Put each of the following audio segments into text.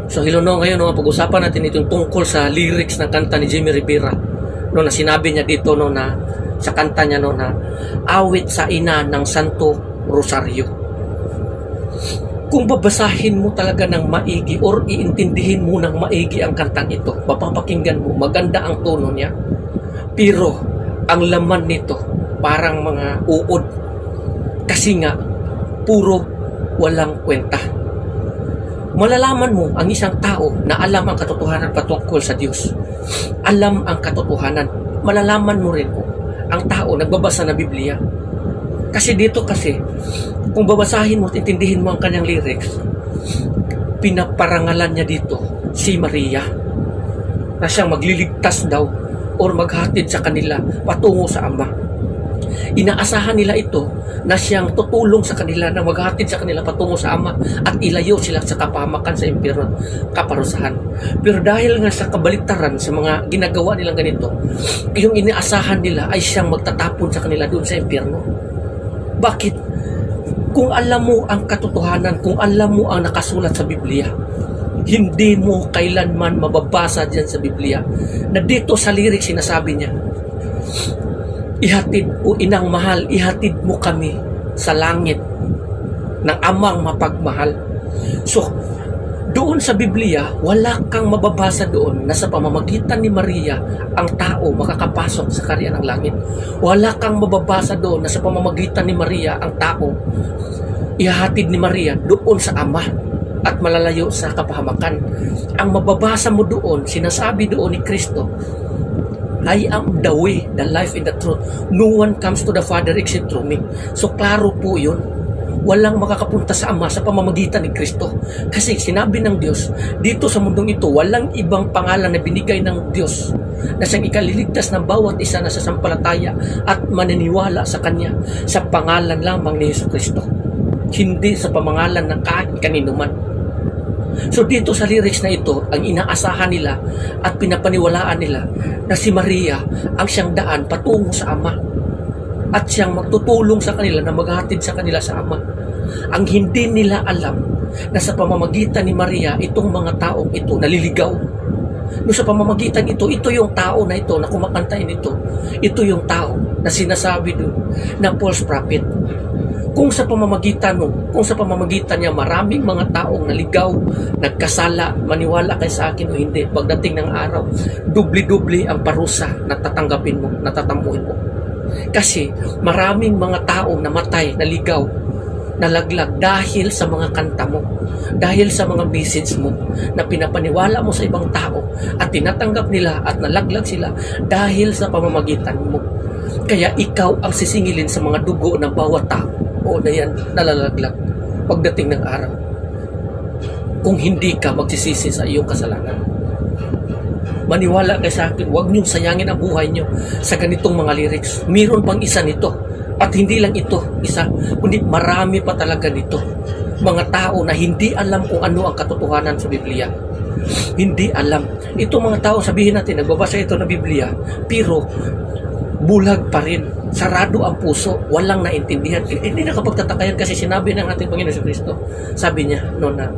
So hello no, ngayon no, pag-usapan natin itong tungkol sa lyrics ng kanta ni Jimmy Rivera. No, na sinabi niya dito no na sa kanta niya no na awit sa ina ng Santo Rosario. Kung babasahin mo talaga ng maigi or iintindihin mo ng maigi ang kantang ito, mapapakinggan mo, maganda ang tono niya. Pero ang laman nito parang mga uod. Kasi nga puro walang kwenta. Malalaman mo ang isang tao na alam ang katotohanan patungkol sa Diyos. Alam ang katotohanan. Malalaman mo rin ang tao nagbabasa ng Biblia. Kasi dito kung babasahin mo at intindihin mo ang kanyang lyrics, pinaparangalan niya dito si Maria na siyang magliligtas daw or maghatid sa kanila patungo sa Ama. Inaasahan nila ito na siyang tutulong sa kanila na maghatid sa kanila patungo sa Ama at ilayo sila sa kapahamakan sa impyerno, kaparusahan. Pero dahil nga sa kabaliktaran sa mga ginagawa nilang ganito, yung inaasahan nila ay siyang magtatapon sa kanila doon sa impyerno. Bakit? Kung alam mo ang katotohanan, kung alam mo ang nakasulat sa Biblia, hindi mo kailanman mababasa dyan sa Biblia na dito sa lyrics sinasabi niya, ihatid o inang mahal, ihatid mo kami sa langit ng amang mapagmahal. So, doon sa Biblia, wala kang mababasa doon na sa pamamagitan ni Maria, ang tao makakapasok sa karya ng langit. Wala kang mababasa doon na sa pamamagitan ni Maria, ang tao ihahatid ni Maria doon sa Ama at malalayo sa kapahamakan. Ang mababasa mo doon, sinasabi doon ni Kristo, I am the way, the life, and the truth. No one comes to the Father except through me. So, klaro po yun. Walang makakapunta sa Ama sa pamamagitan ni Kristo. Kasi sinabi ng Diyos, dito sa mundong ito, walang ibang pangalan na binigay ng Diyos na siyang ikaliligtas ng bawat isa na sasampalataya at maniniwala sa Kanya sa pangalan lamang ni Yesu Kristo. Hindi sa pamangalan ng kahit kanino man. So dito sa lyrics na ito, ang inaasahan nila at pinapaniwalaan nila na si Maria ang siyang daan patungo sa Ama at siyang magtutulong sa kanila na maghatid sa kanila sa Ama. Ang hindi nila alam na sa pamamagitan ni Maria, itong mga taong ito naliligaw. No, sa pamamagitan ito yung tao na ito na kumakantain ito. Ito yung tao na sinasabi doon na false prophet. Kung sa pamamagitan niya maraming mga taong naligaw, nagkasala, maniwala kay sa akin o hindi, pagdating ng araw, dubli-dubli ang parusa na tatanggapin mo, na tatampuhin mo. Kasi maraming mga taong namatay, naligaw, nalaglag dahil sa mga kanta mo, dahil sa mga message mo na pinapaniwala mo sa ibang tao at tinatanggap nila at nalaglag sila dahil sa pamamagitan mo. Kaya ikaw ang sisingilin sa mga dugo ng bawat tao o na yan nalalaglag pagdating ng araw kung hindi ka magsisisi sa iyong kasalanan. Maniwala kayo sa akin, huwag niyong sayangin ang buhay niyo sa ganitong mga lyrics. Mayroon pang isa nito at hindi lang ito isa, kundi marami pa talaga nito. Mga tao na hindi alam kung ano ang katotohanan sa Biblia. Hindi alam. Ito mga tao, sabihin natin, nagbabasa ito ng Biblia, pero bulag pa rin. Sarado ang puso. Walang naintindihan. Hindi nakapagtatakayan kasi sinabi ng ating Panginoon sa Kristo. Sabi niya, no, na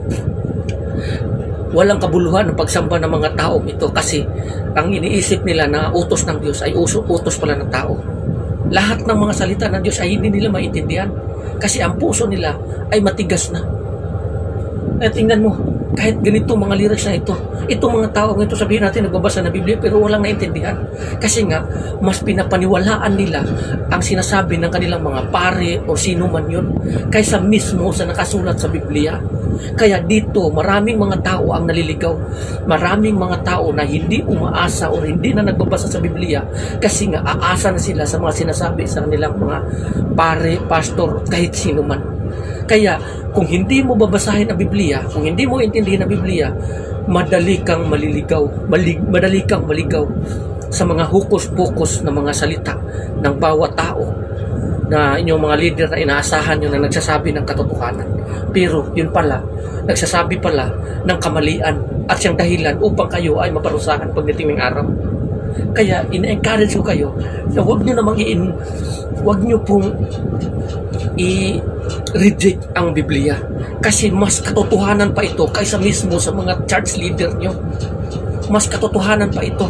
walang kabuluhan ang pagsamba ng mga taong ito kasi ang iniisip nila na utos ng Diyos ay utos pala ng tao. Lahat ng mga salita ng Diyos ay hindi nila maintindihan kasi ang puso nila ay matigas na. At tingnan mo, kahit ganito mga lyrics na itong mga tao ito, sabihin natin nagbabasa ng Biblia pero walang naintindihan. Kasi nga, mas pinapaniwalaan nila ang sinasabi ng kanilang mga pare o sino man yun kaysa mismo sa nakasulat sa Biblia. Kaya dito, maraming mga tao ang naliligaw. Maraming mga tao na hindi umaasa o hindi na nagbabasa sa Biblia kasi nga aasa na sila sa mga sinasabi sa kanilang mga pare, pastor, kahit sino man. Kaya kung hindi mo babasahin ang Biblia, kung hindi mo intindihin ang Biblia, madali kang maliligaw, madali kang maligaw sa mga hukus-pukus na mga salita ng bawat tao na inyong mga leader na inaasahan nyo na nagsasabi ng katotohanan. Pero yun pala, nagsasabi pala ng kamalian at siyang dahilan upang kayo ay maparusahan pagdating ng araw. Kaya ina-encourage ko kayo na huwag nyo pong reject ang Biblia. Kasi mas katotohanan pa ito kaysa mismo sa mga church leader nyo. Mas katotohanan pa ito.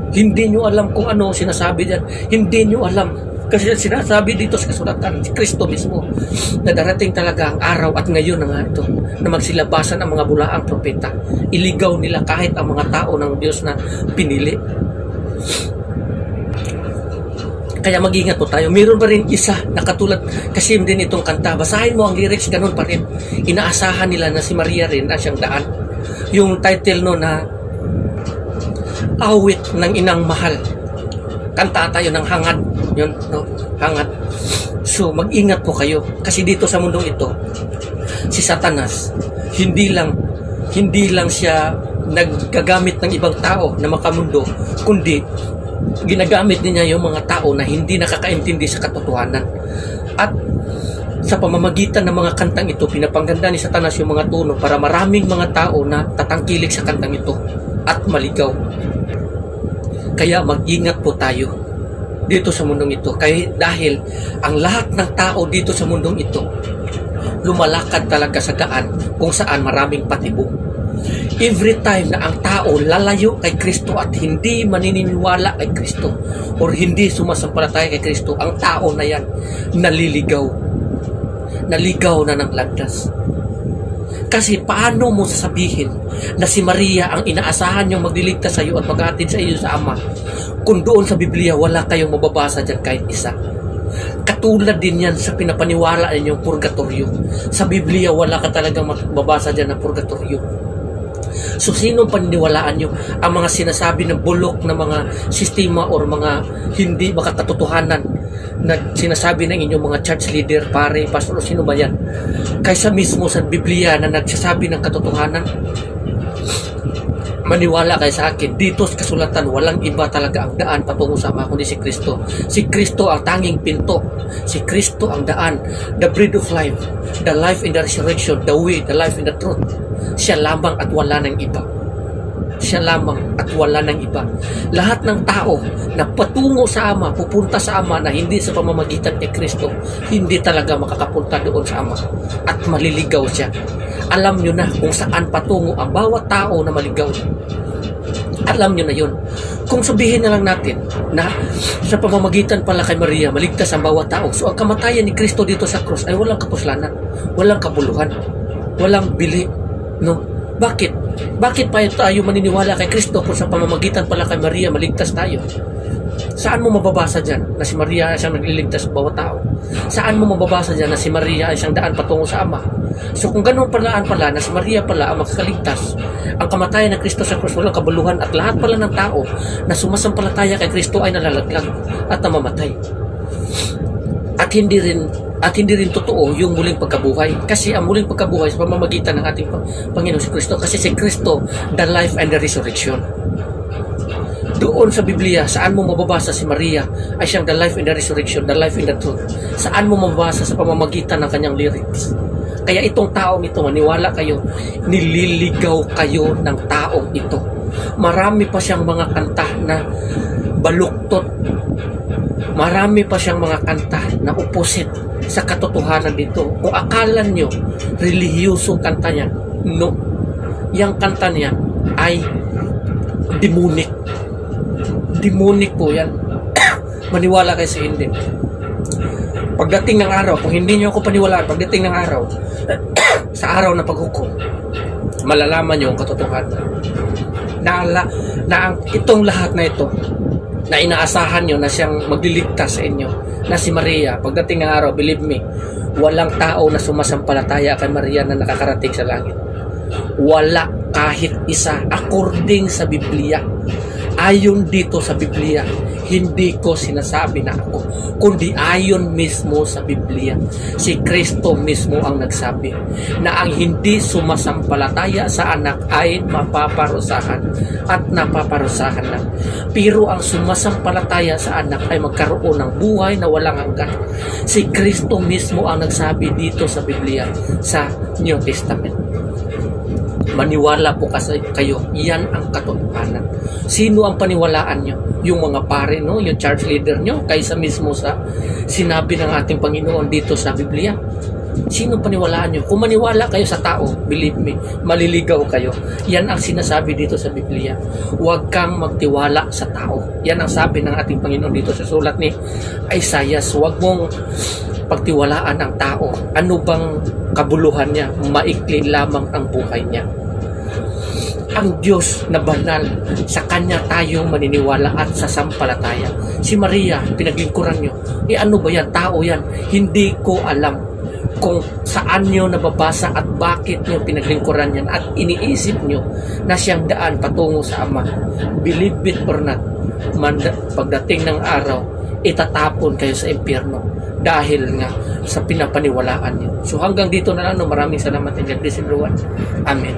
Hindi nyo alam kung ano sinasabi dyan. Hindi nyo alam. Kasi sinasabi dito sa kasulatan, si Kristo mismo, na darating talaga ang araw at ngayon na nga ito, na magsilabasan ang mga bulaang propeta. Iligaw nila kahit ang mga tao ng Diyos na pinili. Kaya mag-ingat po tayo. Meron pa rin isa na katulad kasi din itong kanta. Basahin mo ang lyrics, ganun pa rin. Inaasahan nila na si Maria rin na siyang daan. Yung title no na Awit ng Inang Mahal. Kanta tayo ng hangad. Yun, no? Hangad. So, mag-ingat po kayo. Kasi dito sa mundong ito, si Satanas, hindi lang siya naggagamit ng ibang tao na makamundo, kundi ginagamit din niya yung mga tao na hindi nakakaintindi sa katotohanan. At sa pamamagitan ng mga kantang ito, pinapangganda ni Satanas yung mga tono para maraming mga tao na tatangkilik sa kantang ito at maligaw. Kaya mag-ingat po tayo dito sa mundong ito. Dahil ang lahat ng tao dito sa mundong ito lumalakad talaga sa daan kung saan maraming patibong. Every time na ang tao lalayo kay Kristo at hindi maniniwala kay Kristo or hindi sumasampalataya kay Kristo, ang tao na yan naliligaw. Naligaw na ng landas. Kasi paano mo sasabihin na si Maria ang inaasahan niyong magliligtas sa iyo at maghatid sa iyo sa Ama kung doon sa Biblia wala kayong mababasa dyan kahit isa? Katulad din yan sa pinapaniwala ninyong purgatorio. Sa Biblia wala ka talagang mababasa dyan ng purgatorio. So sino paniniwalaan nyo ang mga sinasabi ng bulok na mga sistema or mga hindi makatotohanan na sinasabi ng inyong mga church leader, pare, pastor o sino ba yan, kaysa mismo sa Biblia na nagsasabi ng katotohanan? Maniwala kayo sa akin, dito sa kasulatan walang iba talaga ang daan patungo sa Ama kundi si Kristo. Si Kristo ang tanging pinto. Si Kristo ang daan, the bread of life, the life in the resurrection, the way, the life in the truth. Siya lamang at wala ng iba. Siya lamang at wala ng iba. Lahat ng tao na patungo sa Ama, pupunta sa Ama na hindi sa pamamagitan kay Kristo, hindi talaga makakapunta doon sa Ama at maliligaw siya. Alam nyo na kung saan patungo ang bawat tao na maligaw. Alam nyo na yun. Kung sabihin na lang natin na sa pamamagitan pala kay Maria, maligtas ang bawat tao. So ang kamatayan ni Kristo dito sa krus ay walang kapuslanan, walang kabuluhan, walang bili. No? Bakit? Bakit pa tayo maniniwala kay Kristo kung sa pamamagitan pala kay Maria maligtas tayo? Saan mo mababasa dyan na si Maria ay siyang nagliligtas sa bawat tao? Saan mo mababasa dyan na si Maria ay siyang daan patungo sa Ama? So kung ganun palaan pala na si Maria pala ang makakaligtas, ang kamatayan ng Kristo sa krus walang kabuluhan at lahat pala ng tao na sumasampalataya kay Kristo ay nalalaglag at namamatay. At hindi rin totoo yung muling pagkabuhay. Kasi ang muling pagkabuhay sa pamamagitan ng ating Panginoon si Kristo. Kasi si Kristo, the life and the resurrection. Doon sa Biblia, saan mo mababasa si Maria ay siyang the life and the resurrection, the life and the truth? Saan mo mababasa sa pamamagitan ng kanyang lyrics? Kaya itong taong ito, maniwala kayo, nililigaw kayo ng taong ito. Marami pa siyang mga kanta na baluktot. Marami pa siyang mga kanta na opposite sa katotohanan dito. Kung akala nyo, relihiyosong kanta niya, no. Yang kanta niya ay demonic. Demonic po yan. Maniwala kayo sa hindi. Pagdating ng araw, kung hindi nyo ako paniwalaan, pagdating ng araw, sa araw na paghukom, malalaman nyo ang katotohanan. Na itong lahat na ito, na inaasahan nyo na siyang magliligtas sa inyo, na si Maria, pagdating ng araw, believe me, walang tao na sumasampalataya kay Maria na nakakarating sa langit. Wala kahit isa, according sa Biblia. Ayon dito sa Biblia, hindi ko sinasabi na ako, kundi ayon mismo sa Biblia. Si Kristo mismo ang nagsabi na ang hindi sumasampalataya sa anak ay mapaparusahan at napaparusahan na. Pero ang sumasampalataya sa anak ay magkaroon ng buhay na walang hanggan. Si Kristo mismo ang nagsabi dito sa Biblia, sa New Testament. Maniwala po kasi kayo, yan ang katotohanan. Sino ang paniwalaan nyo? Yung mga pare, no? Yung church leader nyo, kaysa mismo sa sinabi ng ating Panginoon dito sa Biblia. Sino paniwalaan nyo? Kung maniwala kayo sa tao, believe me, maliligaw kayo. Yan ang sinasabi dito sa Biblia. Huwag kang magtiwala sa tao. Yan ang sabi ng ating Panginoon dito sa sulat ni Isaiah. Huwag mong pagtiwalaan ang tao. Ano bang kabuluhan niya? Maikli lamang ang buhay niya. Ang Diyos na banal, sa Kanya tayong maniniwala at sasampalataya. Si Maria, pinaglingkuran nyo. Ano ba yan? Tao yan. Hindi ko alam kung saan nyo nababasa at bakit nyo pinaglingkuran yan at iniisip nyo na siyang daan patungo sa Ama. Believe it or not, pagdating ng araw, itatapon kayo sa impyerno dahil nga sa pinapaniwalaan nyo. So hanggang dito na lang. Maraming salamat and God bless everyone. Amen.